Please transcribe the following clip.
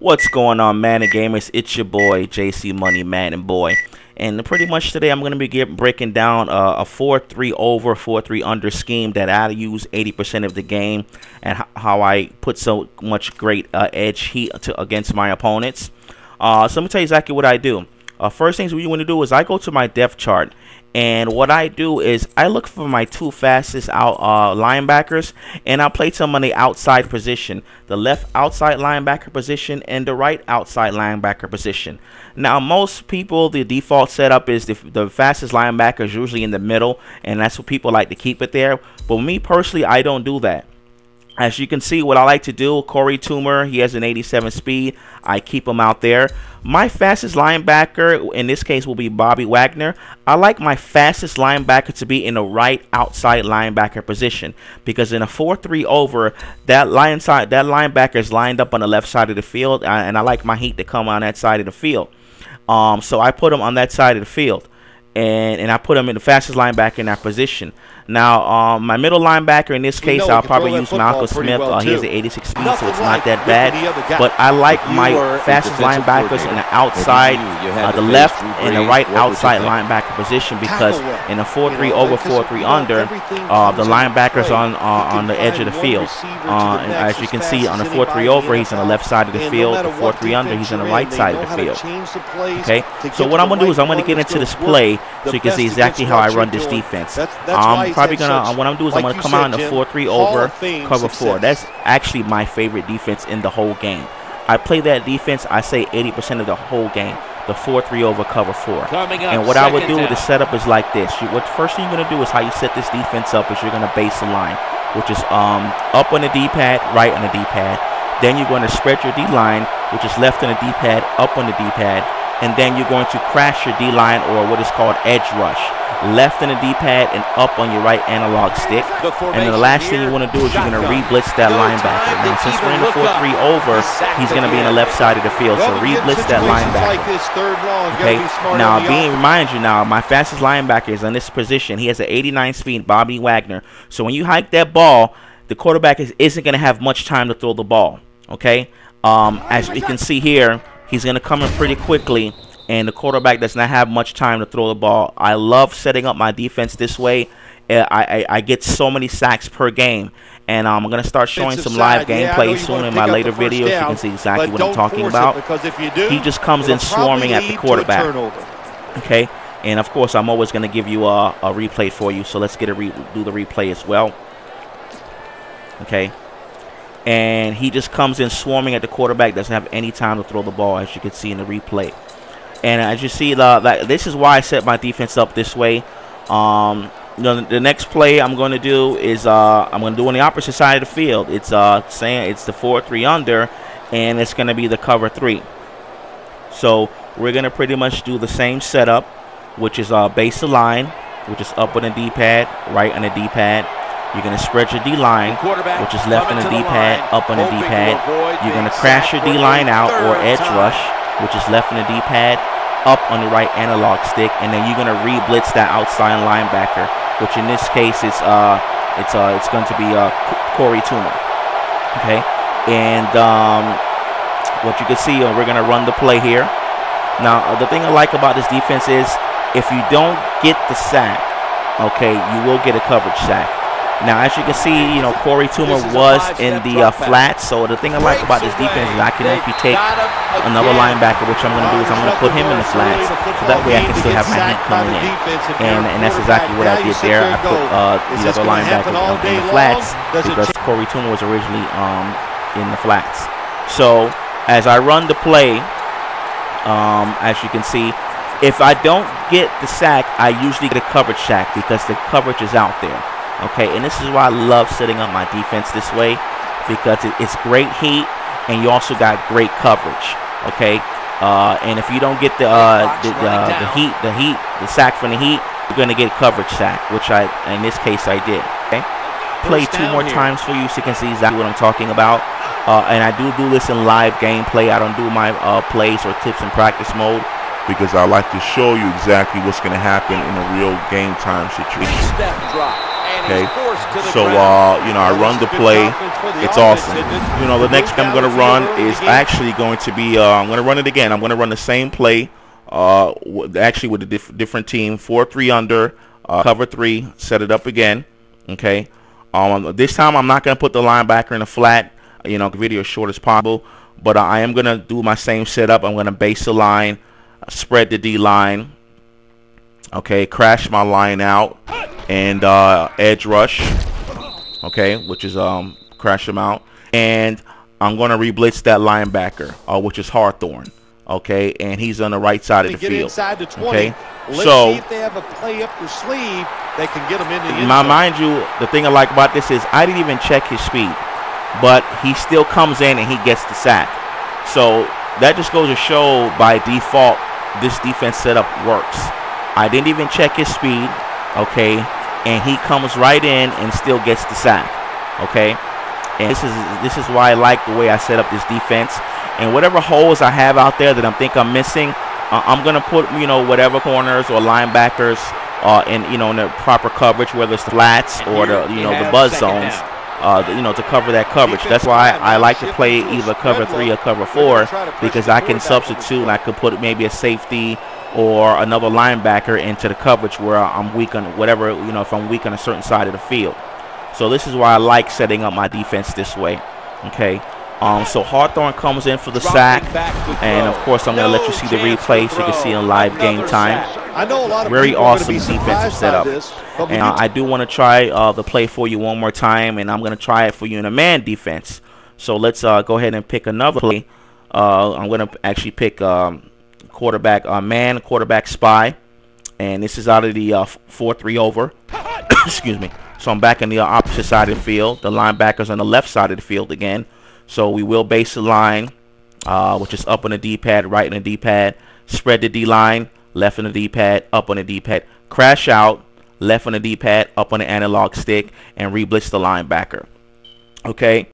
What's going on, Madden gamers? It's your boy JC Money Madden Boy, and pretty much today I'm going to be breaking down a 4-3 over 4-3 under scheme that I use 80% of the game, and how I put so much great edge heat against my opponents. So let me tell you exactly what I do. First things you want to do is I go to my depth chart, and what I do is I look for my two fastest linebackers, and I play them on the outside position, the left outside linebacker position and the right outside linebacker position. Now, most people, the default setup is the fastest linebacker is usually in the middle, and that's what people like to keep it there. But me personally, I don't do that. As you can see, what I like to do, Corey Toomer, he has an 87 speed. I keep him out there. My fastest linebacker, in this case, will be Bobby Wagner. I like my fastest linebacker to be in the right outside linebacker position, because in a 4-3 over, that linebacker is lined up on the left side of the field, and I like my heat to come on that side of the field. So I put him on that side of the field. And I put him in the fastest linebacker in that position. Now, my middle linebacker in this case, I'll probably use Malcolm Smith. He has an 86 speed, so it's not that bad. But I like my fastest linebackers in the outside, the left and the right outside linebacker position, because in a 4-3 over 4-3 under, the linebackers on the edge of the field. And as you can see, on the 4-3 over, he's on the left side of the field. The 4-3 under, he's on the right side of the field. Okay, so what I'm going to do is I'm going to get into this play so you can see exactly how I run this defense. I'm probably gonna, what I'm doing is I'm gonna come out in the 4-3 over cover 4. That's actually my favorite defense in the whole game. I play that defense, I say 80% of the whole game, the 4-3 over cover 4. And what I would do with the setup is like this. What first thing you're gonna do is how you set this defense up is you're gonna base the line, which is up on the D-pad, right on the D-pad. Then you're going to spread your D-line, which is left on the D-pad, up on the D-pad. And then you're going to crash your D-line, or what is called edge rush, left in the D-pad and up on your right analog stick. And then the last thing you want to do is you're going to re-blitz that linebacker. Now, since we're in the 4-3 over, he's going to be in the left side of the field, so re-blitz that linebacker. Okay, now remind you now, my fastest linebacker is in this position. He has an 89 speed, Bobby Wagner. So when you hike that ball, the quarterback isn't going to have much time to throw the ball. Okay, as you can see here, he's going to come in pretty quickly, and the quarterback does not have much time to throw the ball. I love setting up my defense this way. I get so many sacks per game, and I'm going to start showing some live gameplay soon in my later videos. You can see exactly what I'm talking about. He just comes in swarming at the quarterback. Okay, and of course, I'm always going to give you a replay for you, so let's do the replay as well. Okay. And he just comes in swarming at the quarterback, doesn't have any time to throw the ball, as you can see in the replay. And as you see, this is why I set my defense up this way. The next play I'm going to do is I'm going to do on the opposite side of the field. It's saying it's the 4-3 under, and it's going to be the cover 3. So we're going to pretty much do the same setup, which is base the line, which is up on the D-pad, right on the D-pad. You're going to spread your D-line, which is left on the D-pad, up on the D-pad. You're going to crash your D-line out, or edge rush, which is left on the D-pad, up on the right analog stick, and then you're going to re-blitz that outside linebacker, which in this case is it's going to be Corey Toomer. Okay, and what you can see, we're going to run the play here. Now, the thing I like about this defense is if you don't get the sack, okay, you will get a coverage sack. Now, as you can see, Corey Toomer was in the flats. So the thing I like about this defense is I can actually take another linebacker, which I'm going to do is I'm going to put him in the flats, so that way I can still have my heat coming in. And that's exactly what I did there. I put the other linebacker in the flats because Corey Toomer was originally in the flats. So as I run the play, as you can see, if I don't get the sack, I usually get a coverage sack because the coverage is out there. Okay, and this is why I love setting up my defense this way, because it's great heat, and you also got great coverage. Okay, and if you don't get the sack from the heat, you're gonna get coverage sack, which in this case I did. Okay, play 2 more times for you so you can see exactly what I'm talking about. And I do this in live gameplay. I don't do my plays or tips in practice mode, because I like to show you exactly what's going to happen in a real game time situation. Step drop. Okay, so you know, I run the play. It's awesome. You know, the next play I'm going to run is actually going to be I'm going to run it again. I'm going to run the same play, actually with a different team, 4-3 under, cover 3, set it up again. Okay, this time I'm not going to put the linebacker in the flat. You know, video as short as possible, but I am going to do my same setup. I'm going to base the line, spread the D line. Okay, crash my line out, and edge rush. Okay, which is crash them out, and I'm going to re-blitz that linebacker, which is Hawthorne. Okay, and he's on the right side of the field. Okay, so if they have a play up their sleeve, they can get him into the end zone. Mind you, the thing I like about this is I didn't even check his speed, but he still comes in and he gets the sack. So that just goes to show by default this defense setup works. I didn't even check his speed, okay, and he comes right in and still gets the sack, okay. And this is why I like the way I set up this defense. And whatever holes I have out there that I think I'm missing, I'm gonna put, you know, whatever corners or linebackers in, you know, in the proper coverage, whether it's flats or the, you know, the buzz zones, you know, to cover that coverage. That's why I like to play either cover 3 or cover 4, because I can substitute and I could put maybe a safety or another linebacker into the coverage where I'm weak on whatever, you know, if I'm weak on a certain side of the field. So this is why I like setting up my defense this way. Okay. So Hawthorne comes in for the sack, and of course I'm going to let you see the replay so you can see in live game time. Very awesome defensive setup. And I do want to try the play for you one more time, and I'm going to try it for you in a man defense. So let's go ahead and pick another play. I'm going to actually pick quarterback man, quarterback spy, and this is out of the 4-3 over. Excuse me. So I'm back on the opposite side of the field. The linebackers on the left side of the field again. So we will base the line, which is up on the D-pad, right on the D-pad. Spread the D-line, left on the D-pad, up on the D-pad. Crash out, left on the D-pad, up on the analog stick, and re-blitz the linebacker. Okay.